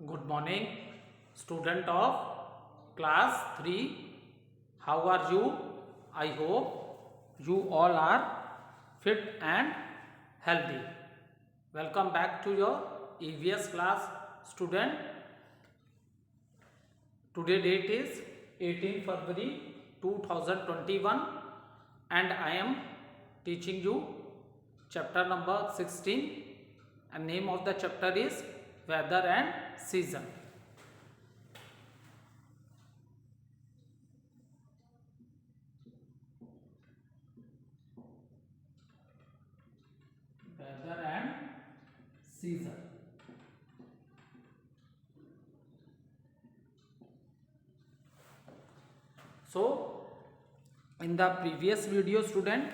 Good morning, student of class 3. How are you? I hope you all are fit and healthy. Welcome back to your EVS class, student. Today date is 18 February 2021 and I am teaching you chapter number 16 and name of the chapter is Weather and Season. Weather and Season. So, in the previous video, student,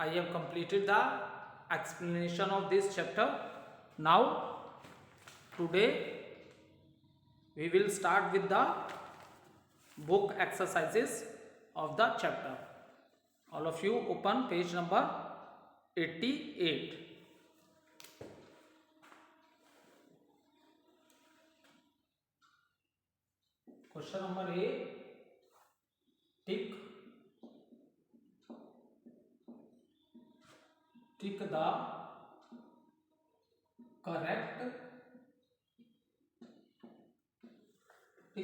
I have completed the explanation of this chapter. Now, today we will start with the book exercises of the chapter. All of you open page number 88. Question number A. Tick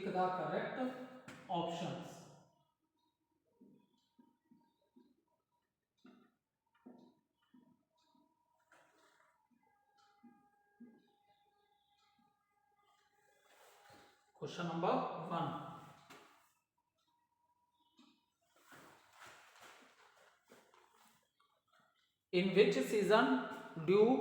the correct options. Question number 1. In which season do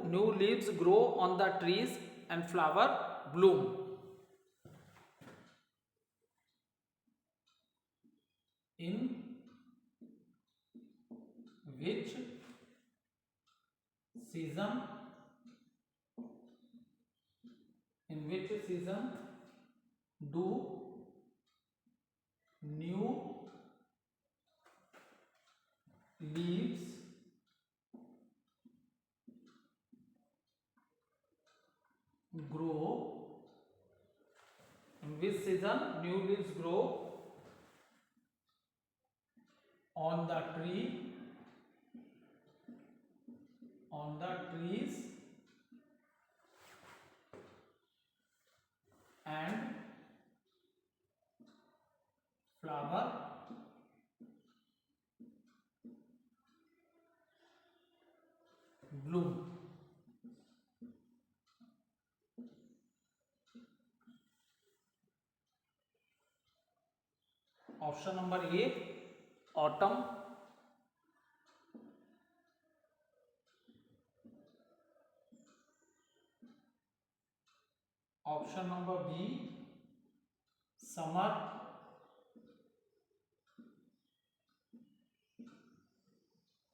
new leaves grow on the trees and flower bloom? In which season do new leaves grow? In which season new leaves grow on the trees and flower bloom? Option number A, autumn. Option number B, summer.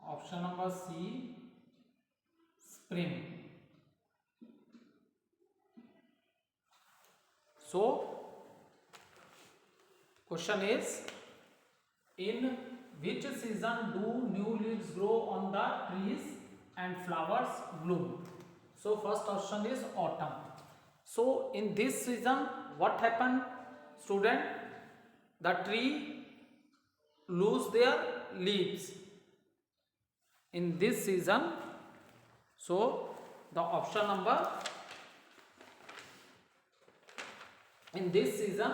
Option number C, spring. So, question is, in which season do new leaves grow on the trees and flowers bloom? So, first option is autumn. So, in this season, what happened, student? The tree lose their leaves in this season. So, the option number in this season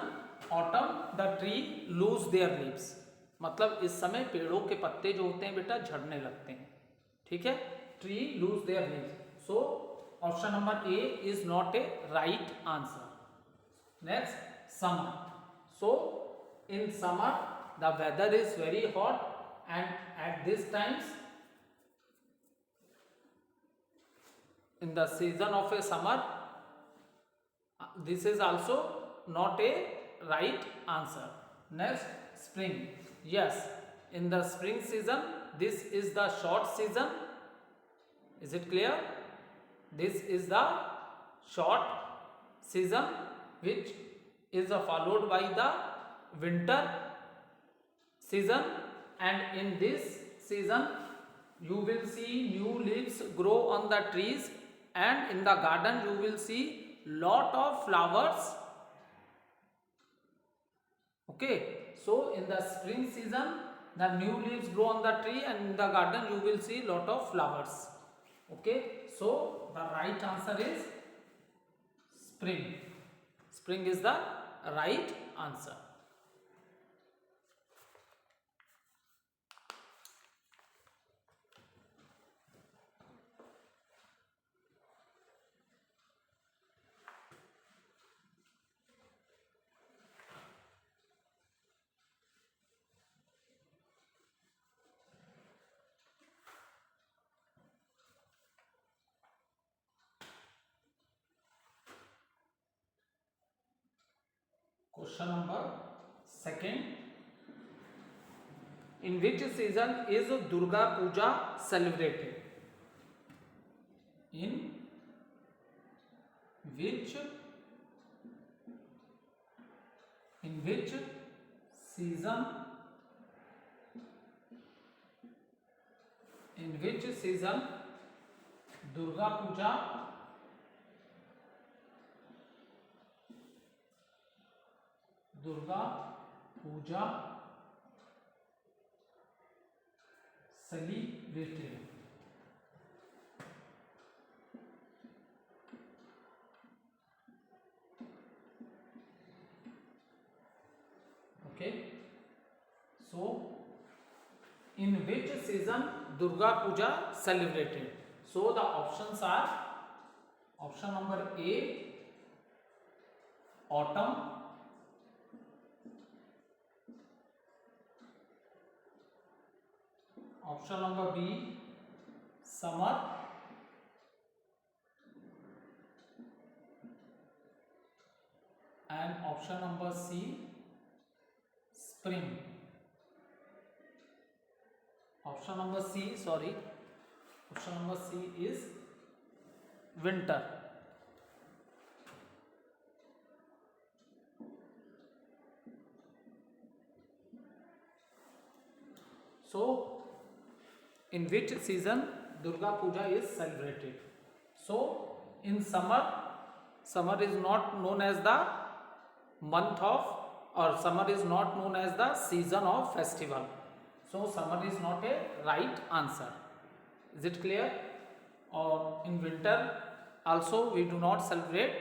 autumn the tree lose their leaves, मतलब इस समय पेड़ों के पत्ते जो होते हैं बेटा झड़ने लगते हैं. ठीक है, tree lose their leaves. So option number A is not a right answer. Next, summer. So in summer the weather is very hot and at this times in the season of a summer, this is also not a right answer. Next, spring. Yes, in the spring season, this is the short season. Is it clear? This is the short season which is followed by the winter season, and in this season you will see new leaves grow on the trees, and in the garden you will see lot of flowers. Okay, so in the spring season the new leaves grow on the tree, and in the garden you will see lot of flowers. Okay, so the right answer is spring. Spring is the right answer. Question number second. In which season is Durga Puja celebrated? In which season Durga Puja celebrated? Okay, so in which season Durga Puja celebrated? So the options are option number A, autumn, option number B, summer, and option number C, spring. Option number C is winter. So in which season Durga Puja is celebrated? So in summer is not known as the month of, or summer is not known as the season of festival. So summer is not a right answer. Is it clear? Or in winter also we do not celebrate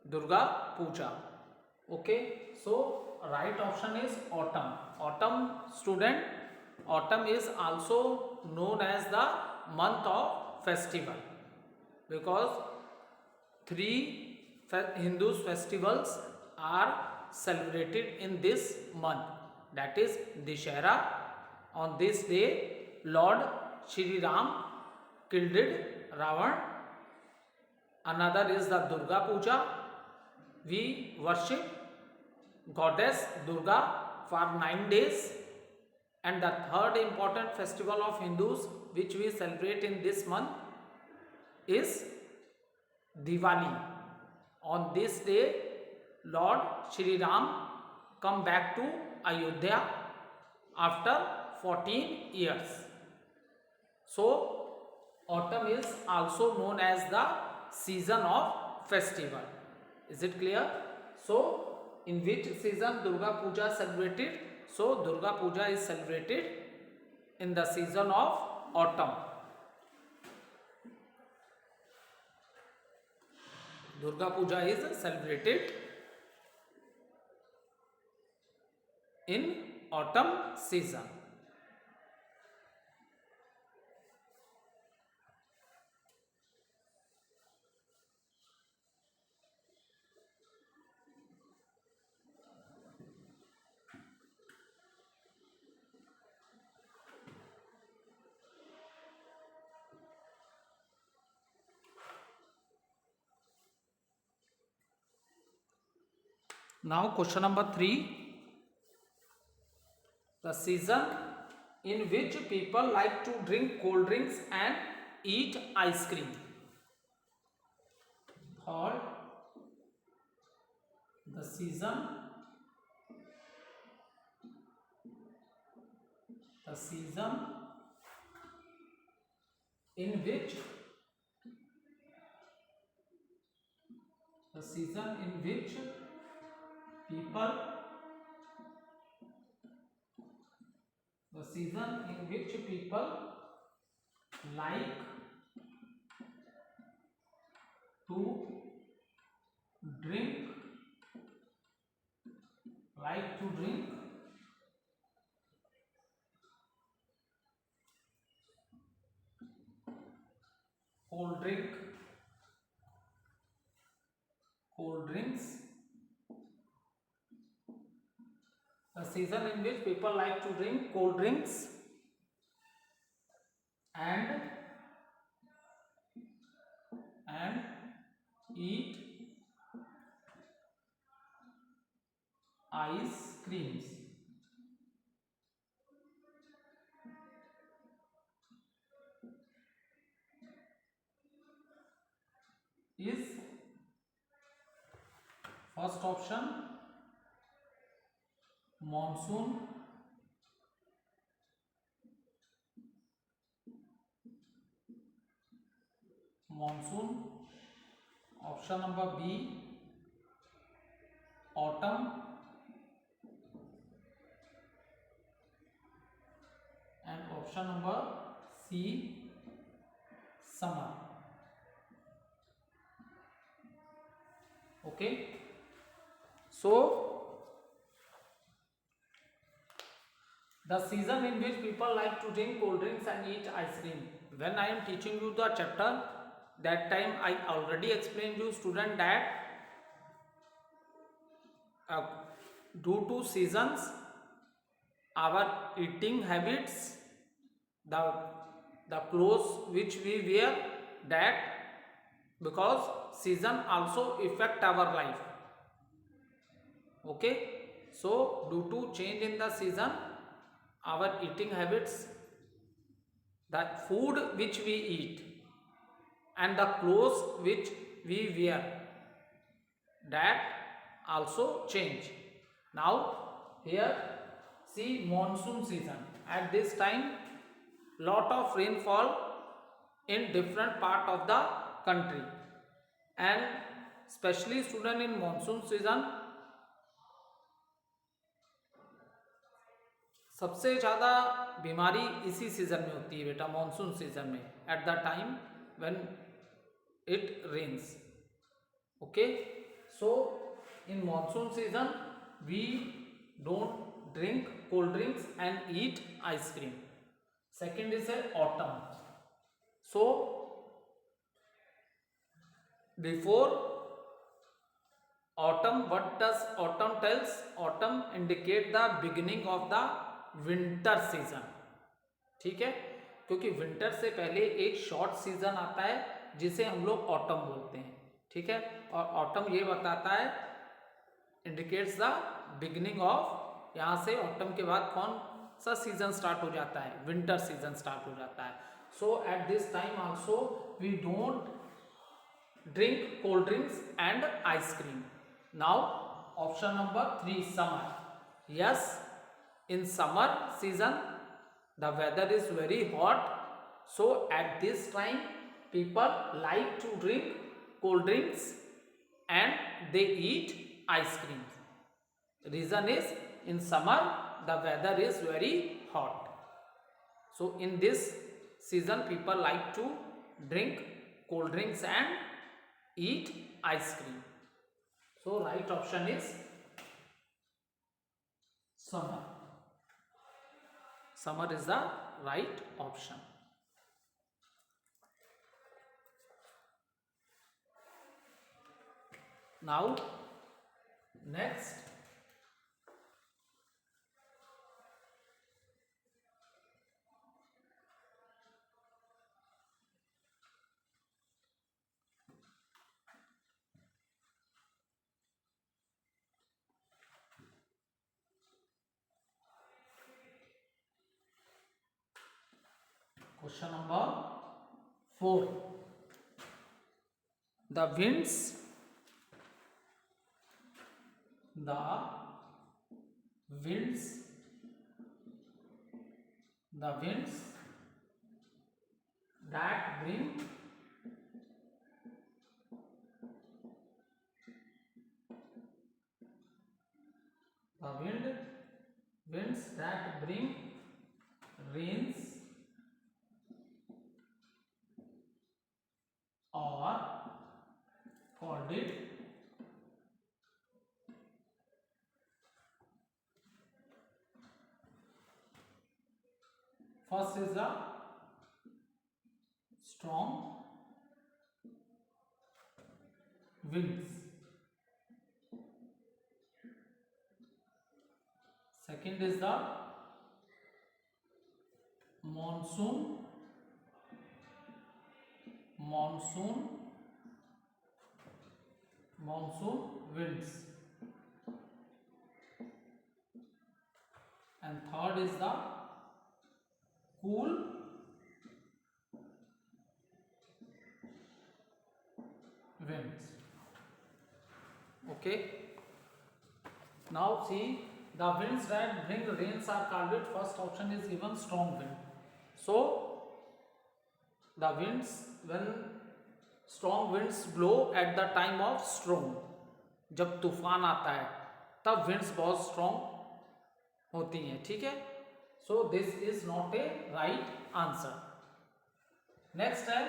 Durga Puja. Okay, so right option is autumn. Autumn, student, autumn is also known as the month of festival, because three Hindus festivals are celebrated in this month. That is Dashera. On this day Lord Shri Ram killed Ravan. Another is the Durga Puja. We worship goddess Durga for 9 days. And the third important festival of Hindus which we celebrate in this month is Diwali. On this day Lord Shri Ram come back to Ayodhya after 14 years. So autumn is also known as the season of festival. Is it clear? So in which season Durga Puja celebrated? So Durga Puja is celebrated in the season of autumn. Durga Puja is celebrated in autumn season. Now question number 3. The season in which people like to drink cold drinks and eat ice cream. Third, the season in which the season in which people the season in which people like to drink cold drinks. The season in which people like to drink cold drinks and eat ice creams is first option monsoon, option number B autumn, and option number C summer. Okay, so the season in which people like to drink cold drinks and eat ice cream. When I am teaching you the chapter, that time I already explained you student that due to seasons our eating habits, the clothes which we wear, that because season also affect our life. Okay, so due to change in the season, our eating habits, the food which we eat and the clothes which we wear, that also change. Now here see monsoon season. At this time lot of rainfall in different part of the country, and especially student in monsoon season सबसे ज़्यादा बीमारी इसी season में होती है बेटा, monsoon season में, at the time when it rains. Okay, so in monsoon season we don't drink cold drinks and eat ice cream. Second is a autumn. So before autumn, what does autumn tells? Autumn indicate the beginning of the winter season. ठीक है, क्योंकि winter से पहले एक short season आता है जिसे हम लोग ऑटम बोलते हैं. ठीक है, और ऑटम ये बताता है, इंडिकेट्स द बिगिनिंग ऑफ, यहाँ से ऑटम के बाद कौन सा सीजन स्टार्ट हो जाता है? विंटर सीजन स्टार्ट हो जाता है. So at this time also we don't drink cold drinks and ice cream. Now option number 3 summer. Yes, in summer season the weather is very hot, so at this time people like to drink cold drinks and they eat ice cream. Reason is in summer the weather is very hot, so in this season people like to drink cold drinks and eat ice cream. So right option is summer. Summer is the right option. Now next, question number 4. The winds that bring winds that bring rains are called it first is the strong winds, second is the monsoon winds, and third is the cool winds. Okay, now see, the winds that bring rains are called it, first option is given strong wind. So the winds, when strong winds blow at the time of storm, जब तूफान आता है तब winds बहुत strong होती हैं, ठीक है. So this is not a right answer. Next है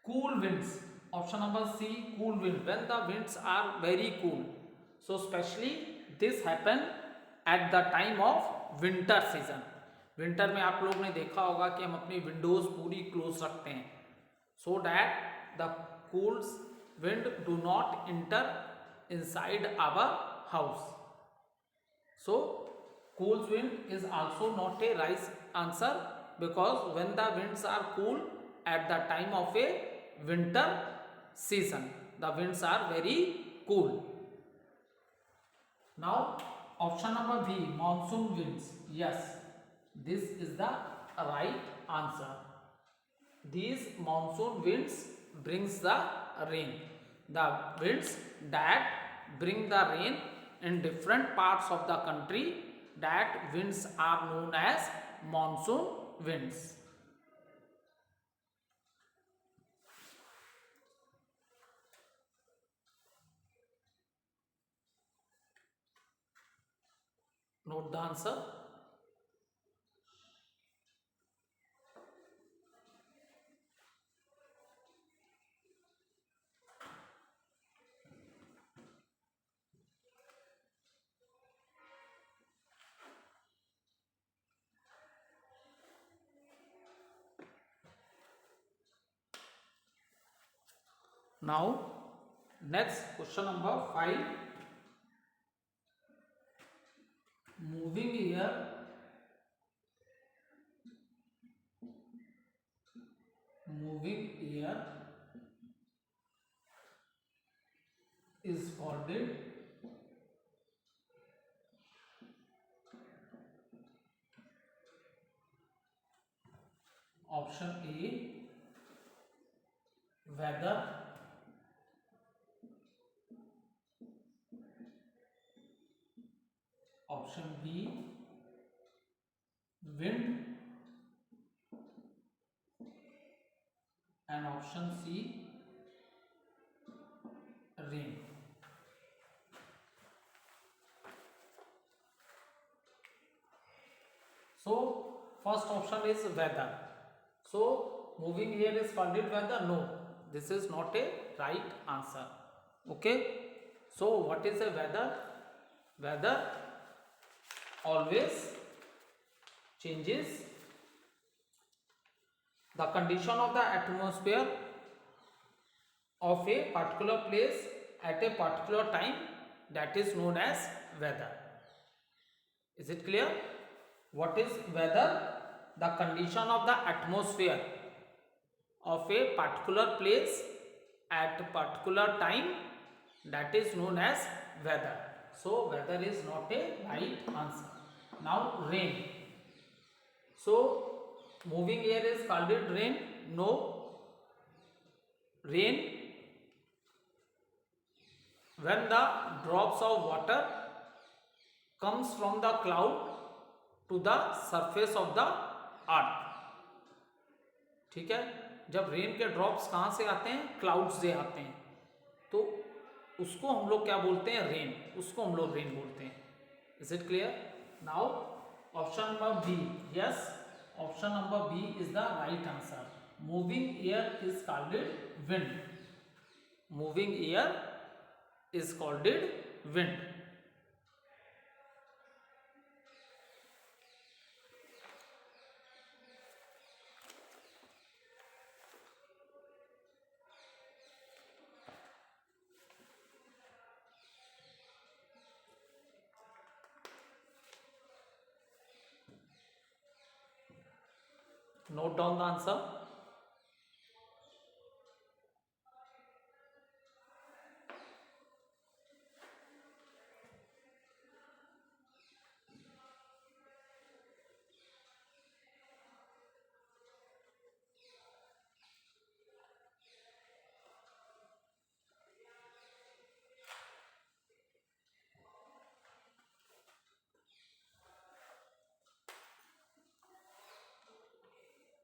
cool winds. Option number C, cool wind. When the winds are very cool, so especially this happen at the time of winter season. Winter में आप लोग ने देखा होगा कि हम अपनी विंडोज पूरी क्लोज रखते हैं, so that the cool wind do not enter inside our house. So cool wind is also not a right answer, because when the winds are cool at the time of a winter season, the winds are very cool. Now option number B, monsoon winds. Yes, this is the right answer. These monsoon winds brings the rain. The winds that bring the rain in different parts of the country, that winds are known as monsoon winds. Note the answer. Now next question number 5. Moving air is called option A, weather, option B, wind, and option C, rain. So first option is weather. So moving air is called weather? No, this is not a right answer. Okay, so what is a weather? Weather always changes the condition of the atmosphere of a particular place at a particular time, that is known as weather. Is it clear? What is weather? The condition of the atmosphere of a particular place at a particular time, that is known as weather. So weather is not a right answer. Now rain. So moving air is called it rain? No. Rain, when the drops of water comes from the cloud to the surface of the earth, ठीक है, जब rain के drops कहाँ से आते हैं, cloud से आते हैं, तो उसको हम लोग क्या बोलते हैं, रेन, उसको हम लोग रेन बोलते हैं। Is it clear? Now option number B, yes, option number B is the right answer. Moving air is called wind. Moving air is called it wind. Note down the answer.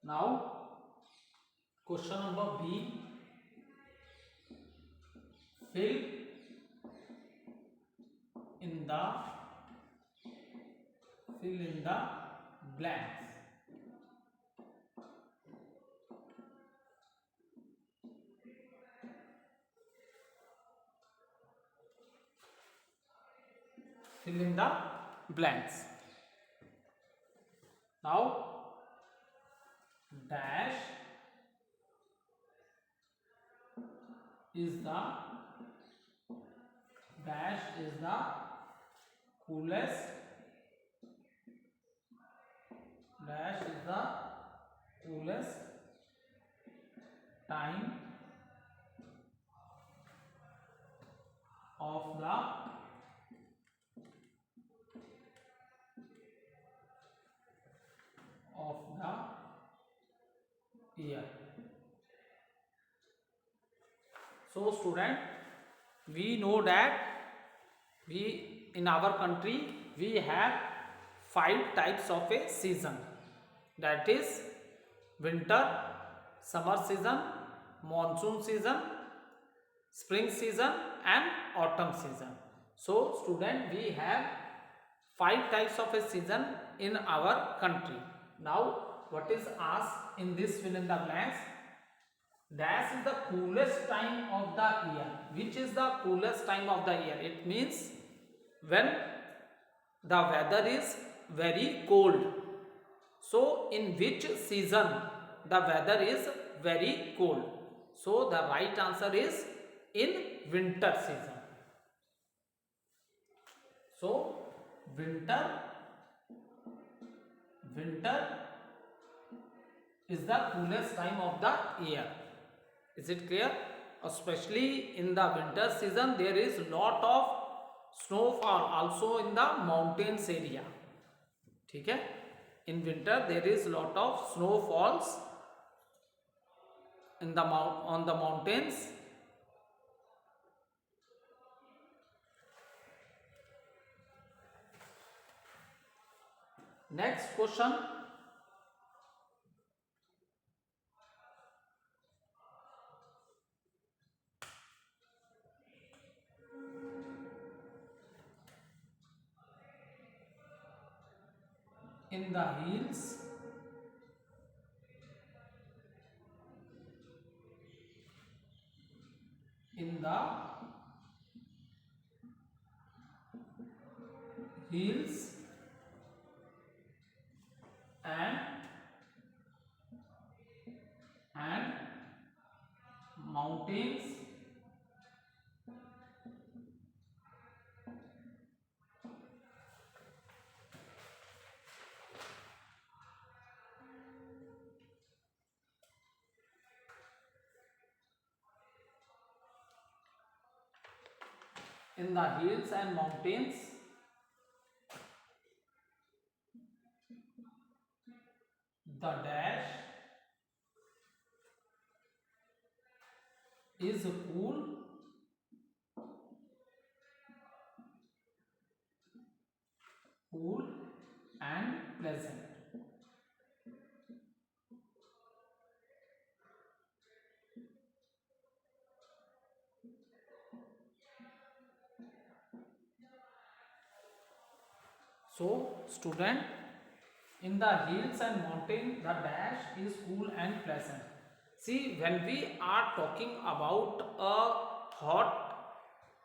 Now question number B, fill in the blanks. Fill in the blanks. Now dash is the coolest time of the year. So student, we know that we in our country we have 5 types of a season, that is winter, summer season, monsoon season, spring season and autumn season. So student, we have 5 types of a season in our country. Now what is asked in this fill in the blanks? Dash is the coolest time of the year. Which is the coolest time of the year? It means when the weather is very cold. So in which season the weather is very cold? So the right answer is in winter season. So winter is the coolest time of the year. Is it clear? Especially in the winter season there is lot of snowfall also in the mountains area. ठीक है, in winter there is lot of snowfalls in the on the mountains. Next question, in the hills and mountains in the hills and mountains the dash is cool and pleasant. So student, in the hills and mountain the dash is cool and pleasant. See, when we are talking about a hot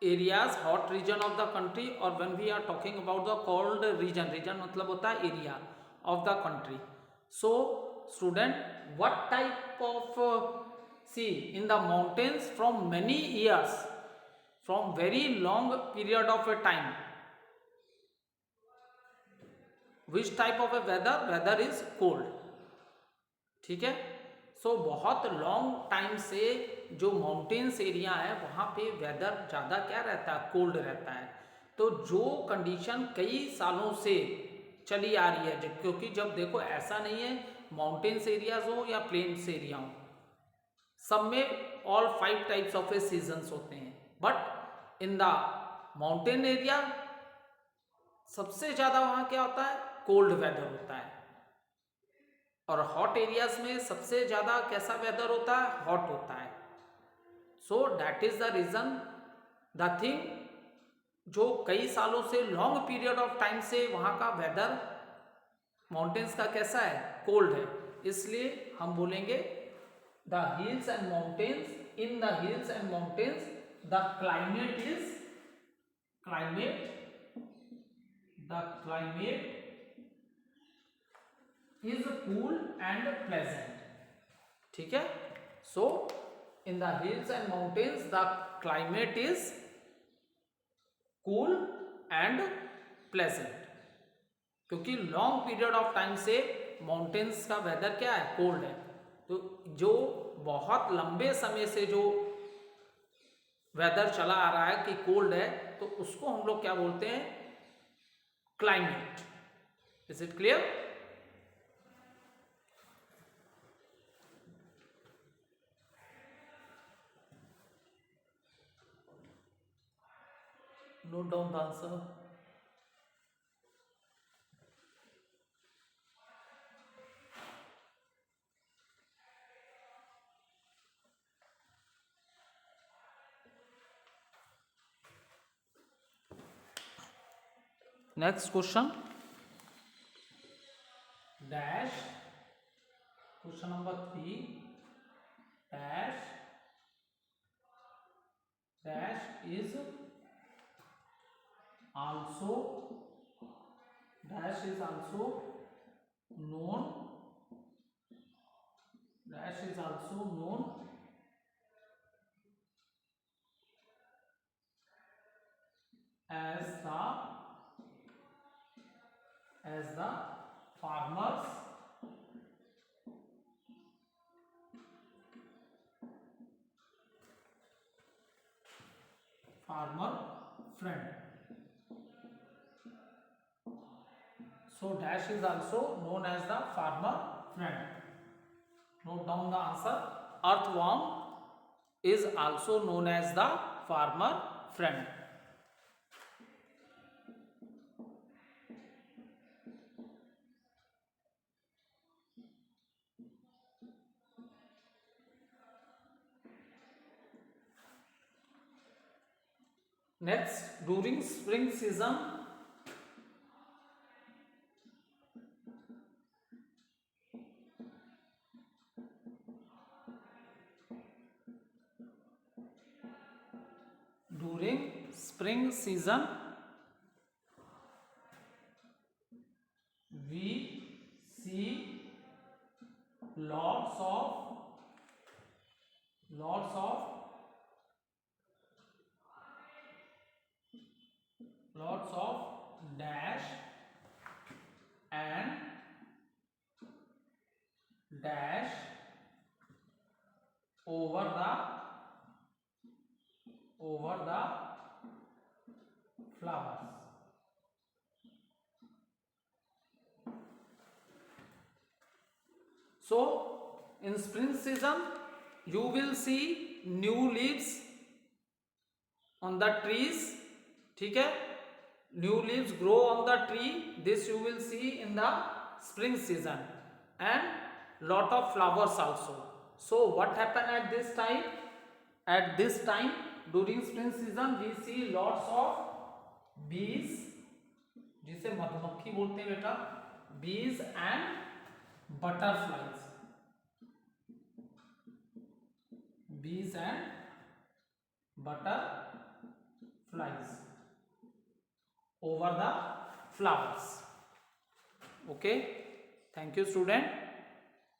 areas, hot region of the country, or when we are talking about the cold region, region मतलब होता है area of the country. So student, what type of see, in the mountains from many years, from very long period of a time, which type of a weather is cold. ठीक है. सो बहुत long time से जो mountains area है वहाँ पे weather ज़्यादा क्या रहता है, कोल्ड रहता है. तो जो कंडीशन कई सालों से चली आ रही है, क्योंकि जब देखो ऐसा नहीं है माउंटेन्स एरियाज हो या प्लेन्स एरिया हो, सब में all 5 types of A seasons होते हैं. But in the mountain area सबसे ज़्यादा वहाँ क्या होता है, कोल्ड वेदर होता है. और हॉट एरियाज में सबसे ज़्यादा कैसा वेदर होता है, हॉट होता है. So that is the reason, the thing, जो कई सालों से लॉन्ग पीरियड ऑफ टाइम से वहाँ का वेदर माउंटेन्स का कैसा है, कोल्ड है. इसलिए हम बोलेंगे the hills and mountains, in the hills and mountains the climate is cool and pleasant. ठीक है. So in the hills and mountains the climate is cool and pleasant, क्योंकि लॉन्ग पीरियड ऑफ टाइम से mountains का weather क्या है, cold है. तो जो बहुत लंबे समय से जो वेदर चला आ रहा है कि कोल्ड है, तो उसको हम लोग क्या बोलते हैं, climate. Is it clear? Note down the answer. Next question. Dash. Question number 3. Dash is also known as the farmer friend. So dash is also known as the farmer friend. Note down the answer. Earthworm is also known as the farmer friend. Next, during spring season, we see lots of dash and dash over the flowers. So in spring season you will see new leaves on the trees. ठीक है, new leaves grow on the tree. This you will see in the spring season, and lot of flowers also. So what happen at this time? At this time during spring season we see lots of bees जिसे मधुमक्खी बोलते हैं बेटा, बीज and butterflies, bees and butterflies over the flowers. Okay, thank you student.